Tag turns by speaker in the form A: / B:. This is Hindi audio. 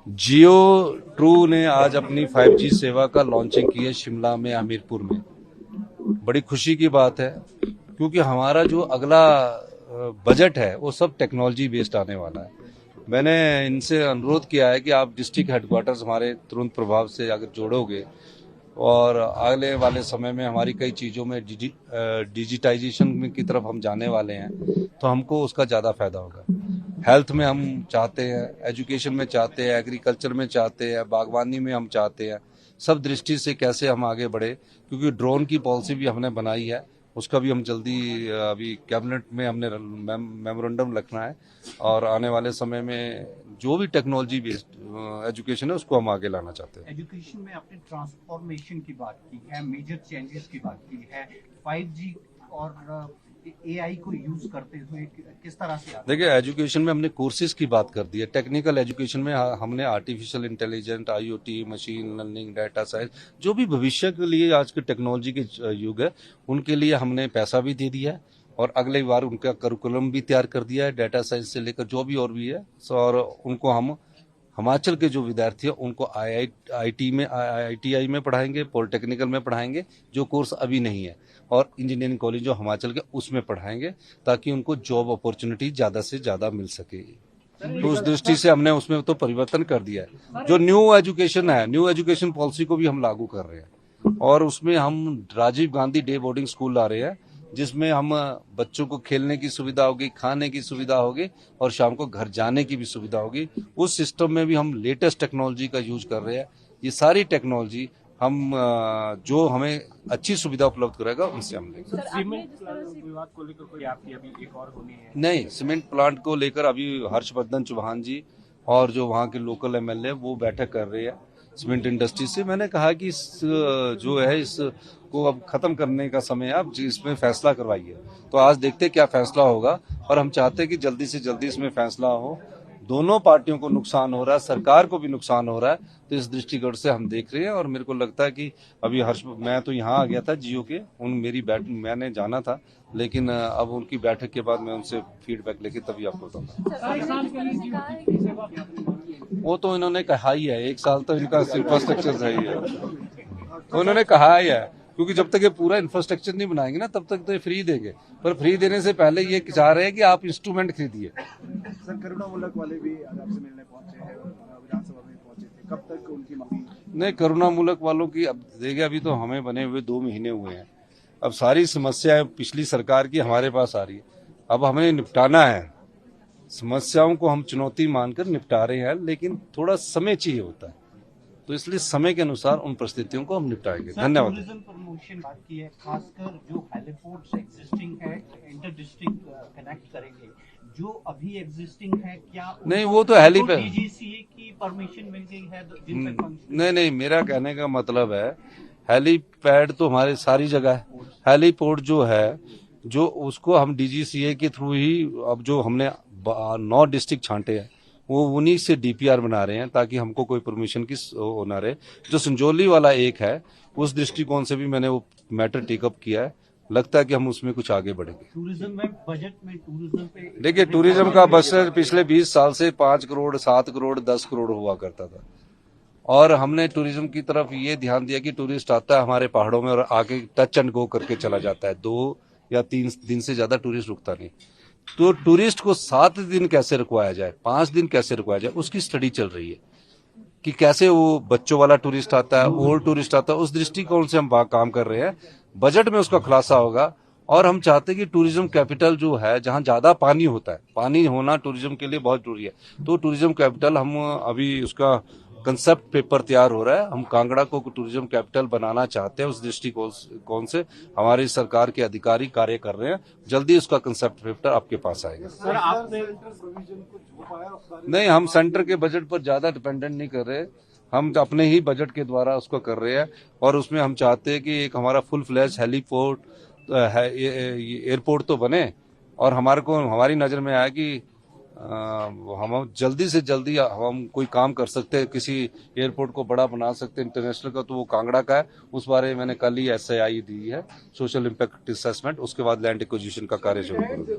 A: जियो ट्रू ने आज अपनी 5G सेवा का लॉन्चिंग की है शिमला में, हमीरपुर में। बड़ी खुशी की बात है क्योंकि हमारा जो अगला बजट है वो सब टेक्नोलॉजी बेस्ड आने वाला है। मैंने इनसे अनुरोध किया है कि आप डिस्ट्रिक्ट हेडक्वार्टर्स हमारे तुरंत प्रभाव से अगर जोड़ोगे और आगे वाले समय में हमारी कई चीज़ों में डिजिटाइजेशन की तरफ हम जाने वाले हैं तो हमको उसका ज़्यादा फायदा होगा। हेल्थ में हम चाहते हैं, एजुकेशन में चाहते हैं, एग्रीकल्चर में चाहते हैं, बागवानी में हम चाहते हैं। सब दृष्टि से कैसे हम आगे बढ़े, क्योंकि ड्रोन की पॉलिसी भी हमने बनाई है, उसका भी हम जल्दी अभी कैबिनेट में हमने मेमोरेंडम रखना है और आने वाले समय में जो भी टेक्नोलॉजी बेस्ड एजुकेशन है उसको हम आगे लाना चाहते हैं।
B: एजुकेशन में आपने ट्रांसफॉर्मेशन की बात की है, मेजर चेंजेस की बात की है, 5G और AI को यूज करते हुए किस तरह से?
A: देखिए, एजुकेशन में हमने कोर्सेज की बात कर दी है। टेक्निकल एजुकेशन में हमने artificial intelligence, IoT, machine learning, data science, जो भी भविष्य के लिए आज के टेक्नोलॉजी के युग है उनके लिए हमने पैसा भी दे दिया है और अगले बार उनका करिकुलम भी तैयार कर दिया है, डाटा साइंस से लेकर जो भी और भी है। और उनको हम हिमाचल के जो विद्यार्थी हैं उनको IITI में पढ़ाएंगे, पॉलिटेक्निकल में पढ़ाएंगे जो कोर्स अभी नहीं है, और इंजीनियरिंग कॉलेज जो हिमाचल के उसमें पढ़ाएंगे ताकि उनको जॉब अपॉर्चुनिटी ज़्यादा से ज़्यादा मिल सके। तो उस दृष्टि से हमने उसमें तो परिवर्तन कर दिया है। जो न्यू एजुकेशन है, न्यू एजुकेशन पॉलिसी को भी हम लागू कर रहे हैं और उसमें हम Rajiv Gandhi day boarding school ला रहे हैं जिसमें हम बच्चों को खेलने की सुविधा होगी, खाने की सुविधा होगी और शाम को घर जाने की भी सुविधा होगी। उस सिस्टम में भी हम लेटेस्ट टेक्नोलॉजी का यूज कर रहे हैं। ये सारी टेक्नोलॉजी हम जो हमें अच्छी सुविधा उपलब्ध कराएगा उनसे हम लेंगे।
B: सीमेंट विवाद को लेकर कोई आपकी अभी एक और होनी है?
A: नहीं, सीमेंट प्लांट को लेकर अभी हर्षवर्धन चौहान जी और जो वहाँ के लोकल MLA वो बैठक कर रहे हैं सीमेंट इंडस्ट्री से। मैंने कहा कि इस जो है इसको अब खत्म करने का समय है, अब इसमें फैसला करवाइए। तो आज देखते क्या फैसला होगा और हम चाहते हैं कि जल्दी से जल्दी इसमें फैसला हो। दोनों पार्टियों को नुकसान हो रहा है, सरकार को भी नुकसान हो रहा है, तो इस दृष्टिकोण से हम देख रहे हैं। और मेरे को लगता है कि अभी मैं तो यहाँ आ गया था जियो के, मैंने जाना था, लेकिन अब उनकी बैठक के बाद मैं उनसे फीडबैक लेके तभी आपको बताऊंगा। वो तो इन्होंने कहा ही है, 1 साल तो इनका इंफ्रास्ट्रक्चर सही है, उन्होंने कहा ही है, क्योंकि जब तक ये पूरा इंफ्रास्ट्रक्चर नहीं बनाएंगे ना तब तक तो ये फ्री देंगे, पर फ्री देने से पहले ये चाह रहे हैं कि आप इंस्ट्रूमेंट खरीदिए।
C: सर, करुणामूलक वाले भी आपसे मिलने पहुंचे हैं, विधानसभा में पहुंचे थे, कब तक उनकी मांग?
A: नहीं, करुणामूलक वालों की अब देखिए, अभी तो हमें बने हुए 2 महीने हुए हैं। अब सारी समस्याएं पिछली सरकार की हमारे पास आ रही है, अब हमें निपटाना है। समस्याओं को हम चुनौती मानकर निपटा रहे हैं, लेकिन थोड़ा समय चाहिए होता है, तो इसलिए समय के अनुसार उन परिस्थितियों को हम निपटाएंगे। धन्यवाद।
B: टूरिज्म प्रमोशन बात की है, खासकर जो हेलीपोर्ट्स एग्जिस्टिंग है, इंटर डिस्ट्रिक्ट कनेक्ट करेंगे, जो अभी एग्जिस्टिंग है, क्या
A: नहीं, वो तो हेलीपैड
B: DGCA की परमिशन मिल गई है जिन पे फंक्शन?
A: नहीं, मेरा कहने का मतलब है हेलीपैड तो हमारे सारी जगह है। हेलीपोर्ट जो है, जो उसको हम DGCA के थ्रू ही, अब जो हमने 9 डिस्ट्रिक्ट छांटे हैं वो उन्हीं से DPR बना रहे हैं ताकि हमको कोई परमिशन की ना रहे। जो संजौली वाला एक है, उस दृष्टिकोण से भी मैंने वो मैटर टेकअप किया है, लगता है कि हम उसमें कुछ आगे बढ़ेंगे।
B: टूरिज्म में बजट में टूरिज्म पे
A: देखिए, टूरिज्म का बजट पिछले 20 साल से 5 करोड़, 7 करोड़, 10 करोड़ हुआ करता था, और हमने टूरिज्म की तरफ ये ध्यान दिया कि टूरिस्ट आता है हमारे पहाड़ों में और आके टच एंड गो करके चला जाता है। 2 या 3 दिन से ज्यादा टूरिस्ट रुकता नहीं। तो टूरिस्ट को 7 दिन कैसे रुकवाया जाए, 5 दिन कैसे रुकवाया जाए, उसकी स्टडी चल रही है कि कैसे वो बच्चों वाला टूरिस्ट आता है, ओल्ड टूरिस्ट आता है, उस दृष्टिकोण से हम काम कर रहे हैं। बजट में उसका खुलासा होगा और हम चाहते हैं कि टूरिज्म कैपिटल जो है, जहां ज्यादा पानी होता है, पानी होना टूरिज्म के लिए बहुत जरूरी है, तो टूरिज्म कैपिटल हम अभी उसका कंसेप्ट पेपर तैयार हो रहा है। हम कांगड़ा को टूरिज्म कैपिटल बनाना चाहते हैं, उस दृष्टिकोण से हमारी सरकार के अधिकारी कार्य कर रहे हैं। जल्दी उसका कंसेप्ट पेपर आपके पास आएगा।
C: सर, आपने
A: नहीं, हम सेंटर के बजट पर ज्यादा डिपेंडेंट नहीं कर रहे, हम अपने ही बजट के द्वारा उसको कर रहे हैं। और उसमें हम चाहते हैं कि एक हमारा फुल फ्लैश हेलीपोर्ट एयरपोर्ट तो बने, और हमारी नजर में आया कि हम जल्दी से जल्दी हम कोई काम कर सकते हैं, किसी एयरपोर्ट को बड़ा बना सकते हैं इंटरनेशनल का, तो वो कांगड़ा का है। उस बारे में मैंने कल ही SII दी है, सोशल इम्पैक्ट असेसमेंट, उसके बाद लैंड एक्विजिशन का कार्य शुरू करूंगा।